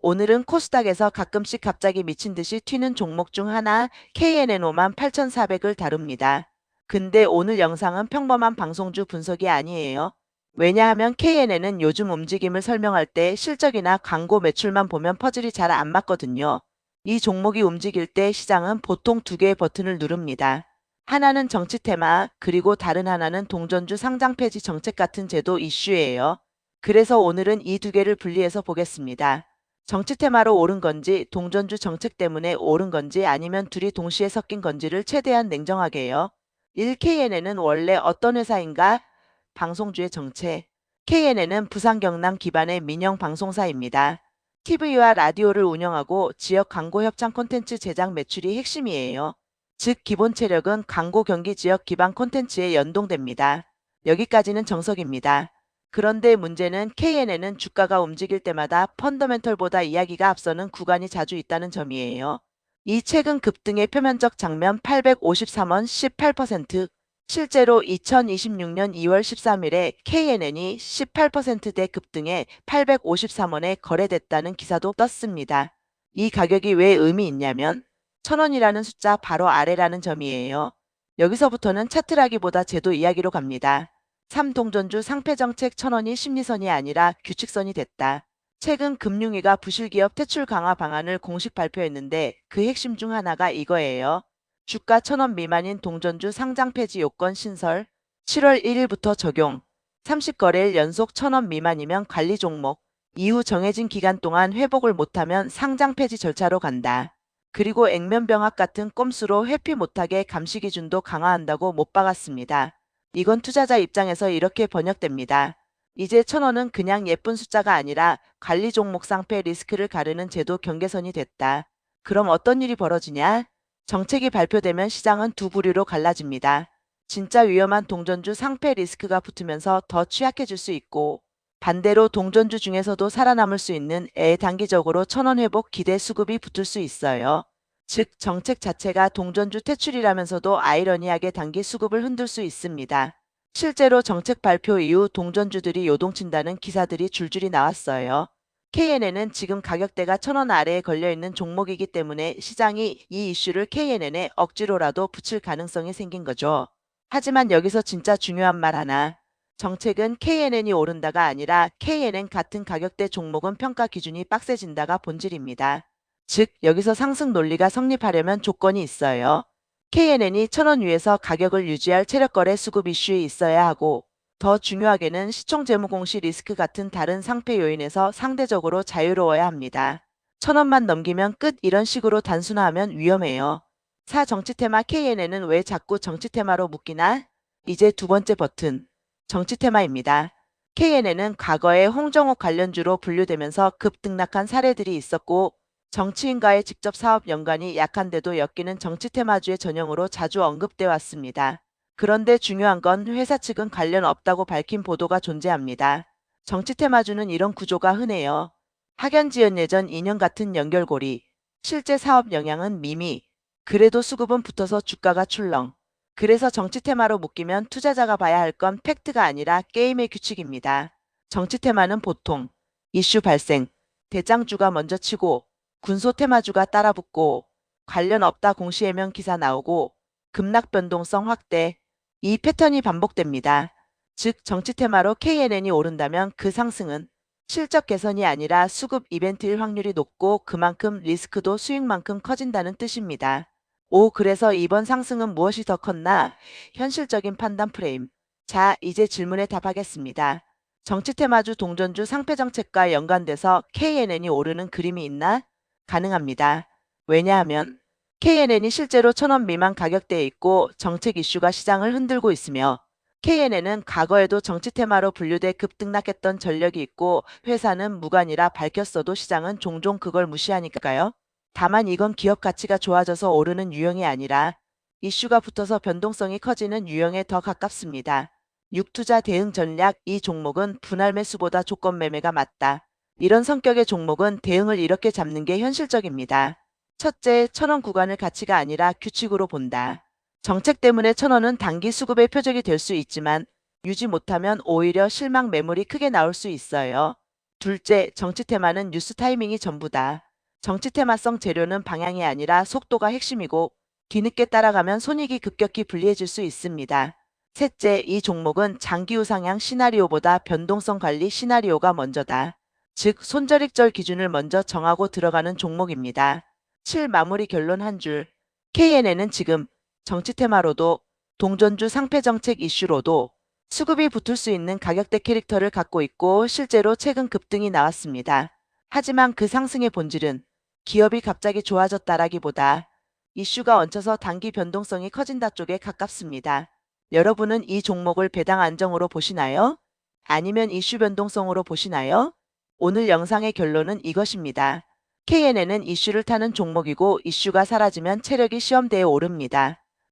오늘은 코스닥에서 가끔씩 갑자기 미친 듯이 튀는 종목 중 하나 KNNO만 8,400을 다룹니다. 근데 오늘 영상은 평범한 방송주 분석이 아니에요. 왜냐하면 KNN은 요즘 움직임을 설명할 때 실적이나 광고 매출만 보면 퍼즐이 잘 안 맞거든요. 이 종목이 움직일 때 시장은 보통 두 개의 버튼을 누릅니다. 하나는 정치 테마, 그리고 다른 하나는 동전주 상장 폐지 정책 같은 제도 이슈예요. 그래서 오늘은 이 두 개를 분리해서 보겠습니다. 정치 테마로 오른 건지, 동전주 정책 때문에 오른 건지, 아니면 둘이 동시에 섞인 건지를 최대한 냉정하게요. 1KNN은 원래 어떤 회사인가? 방송주의 정체. KNN은 부산 경남 기반의 민영 방송사입니다. TV와 라디오를 운영하고 지역 광고 협찬 콘텐츠 제작 매출이 핵심이에요. 즉 기본 체력은 광고 경기 지역 기반 콘텐츠에 연동됩니다. 여기까지는 정석입니다. 그런데 문제는 KNN은 주가가 움직일 때마다 펀더멘털보다 이야기가 앞서는 구간이 자주 있다는 점이에요. 이 최근 급등의 표면적 장면 853원 18%. 실제로 2026년 2월 13일에 KNN이 18%대 급등해 853원에 거래됐다는 기사도 떴습니다. 이 가격이 왜 의미 있냐면 1000원이라는 숫자 바로 아래라는 점이에요. 여기서부터는 차트라기보다 제도 이야기로 갑니다. 3동전주 상패정책 1000원이 심리선이 아니라 규칙선이 됐다. 최근 금융위가 부실기업 퇴출 강화 방안을 공식 발표했는데 그 핵심 중 하나가 이거예요. 주가 1000원 미만인 동전주 상장 폐지 요건 신설 7월 1일부터 적용 30거래일 연속 1000원 미만이면 관리 종목 이후 정해진 기간 동안 회복을 못하면 상장 폐지 절차로 간다. 그리고 액면병합 같은 꼼수로 회피 못하게 감시 기준도 강화한다고 못 박았습니다. 이건 투자자 입장에서 이렇게 번역됩니다. 이제 1000원은 그냥 예쁜 숫자가 아니라 관리 종목 상패 리스크를 가르는 제도 경계선이 됐다. 그럼 어떤 일이 벌어지냐? 정책이 발표되면 시장은 두 부류로 갈라집니다. 진짜 위험한 동전주 상패 리스크가 붙으면서 더 취약해질 수 있고 반대로 동전주 중에서도 살아남을 수 있는 단기적으로 1000원 회복 기대 수급이 붙을 수 있어요. 즉 정책 자체가 동전주 퇴출이라면서도 아이러니하게 단기 수급을 흔들 수 있습니다. 실제로 정책 발표 이후 동전주들이 요동친다는 기사들이 줄줄이 나왔어요. KNN은 지금 가격대가 1000원 아래에 걸려있는 종목이기 때문에 시장이 이 이슈를 KNN에 억지로라도 붙일 가능성이 생긴 거죠. 하지만 여기서 진짜 중요한 말 하나. 정책은 KNN이 오른다가 아니라 KNN 같은 가격대 종목은 평가 기준이 빡세진다가 본질입니다. 즉 여기서 상승 논리가 성립하려면 조건이 있어요. KNN이 1000원 위에서 가격을 유지할 체력거래 수급 이슈에 있어야 하고 더 중요하게는 시총 재무공시 리스크 같은 다른 상패 요인에서 상대적으로 자유로워야 합니다. 1000원만 넘기면 끝 이런 식으로 단순화하면 위험해요. 정치 테마 KNN은 왜 자꾸 정치 테마로 묶이나? 이제 두 번째 버튼. 정치 테마입니다. KNN은 과거에 홍정욱 관련주로 분류되면서 급등락한 사례들이 있었고 정치인과의 직접 사업 연관이 약한데도 엮이는 정치 테마주의 전형으로 자주 언급돼 왔습니다. 그런데 중요한 건 회사 측은 관련 없다고 밝힌 보도가 존재합니다. 정치 테마주는 이런 구조가 흔해요. 학연지연 예전 인연 같은 연결고리. 실제 사업 영향은 미미. 그래도 수급은 붙어서 주가가 출렁. 그래서 정치 테마로 묶이면 투자자가 봐야 할 건 팩트가 아니라 게임의 규칙입니다. 정치 테마는 보통 이슈 발생, 대장주가 먼저 치고 군소 테마주가 따라붙고 관련 없다 공시해명 기사 나오고 급락 변동성 확대 이 패턴이 반복됩니다. 즉 정치 테마로 KNN이 오른다면 그 상승은 실적 개선이 아니라 수급 이벤트일 확률이 높고 그만큼 리스크도 수익만큼 커진다는 뜻입니다. 그래서 이번 상승은 무엇이 더 컸나? 현실적인 판단 프레임. 자, 이제 질문에 답하겠습니다. 정치 테마주 동전주 상패 정책과 연관돼서 KNN이 오르는 그림이 있나? 가능합니다. 왜냐하면 KNN이 실제로 1000원 미만 가격대에 있고 정책 이슈가 시장을 흔들고 있으며 KNN은 과거에도 정치 테마로 분류돼 급등락했던 전력이 있고 회사는 무관이라 밝혔어도 시장은 종종 그걸 무시하니까요. 다만 이건 기업 가치가 좋아져서 오르는 유형이 아니라 이슈가 붙어서 변동성이 커지는 유형에 더 가깝습니다. 6투자 대응 전략 이 종목은 분할 매수보다 조건 매매가 맞다. 이런 성격의 종목은 대응을 이렇게 잡는 게 현실적입니다. 첫째, 1000원 구간을 가치가 아니라 규칙으로 본다. 정책 때문에 1000원은 단기 수급의 표적이 될 수 있지만 유지 못하면 오히려 실망 매물이 크게 나올 수 있어요. 둘째, 정치 테마는 뉴스 타이밍이 전부다. 정치 테마성 재료는 방향이 아니라 속도가 핵심이고 뒤늦게 따라가면 손익이 급격히 불리해질 수 있습니다. 셋째, 이 종목은 장기 우상향 시나리오보다 변동성 관리 시나리오가 먼저다. 즉, 손절익절 기준을 먼저 정하고 들어가는 종목입니다. 7. 마무리 결론 한 줄. KNN은 지금 정치 테마로도 동전주 상패정책 이슈로도 수급이 붙을 수 있는 가격대 캐릭터를 갖고 있고 실제로 최근 급등이 나왔습니다. 하지만 그 상승의 본질은 기업이 갑자기 좋아졌다라기보다 이슈가 얹혀서 단기 변동성이 커진다 쪽에 가깝습니다. 여러분은 이 종목을 배당 안정으로 보시나요? 아니면 이슈 변동성으로 보시나요? 오늘 영상의 결론은 이것입니다. KNN은 이슈를 타는 종목이고 이슈가 사라지면 체력이 시험대에 오릅니다.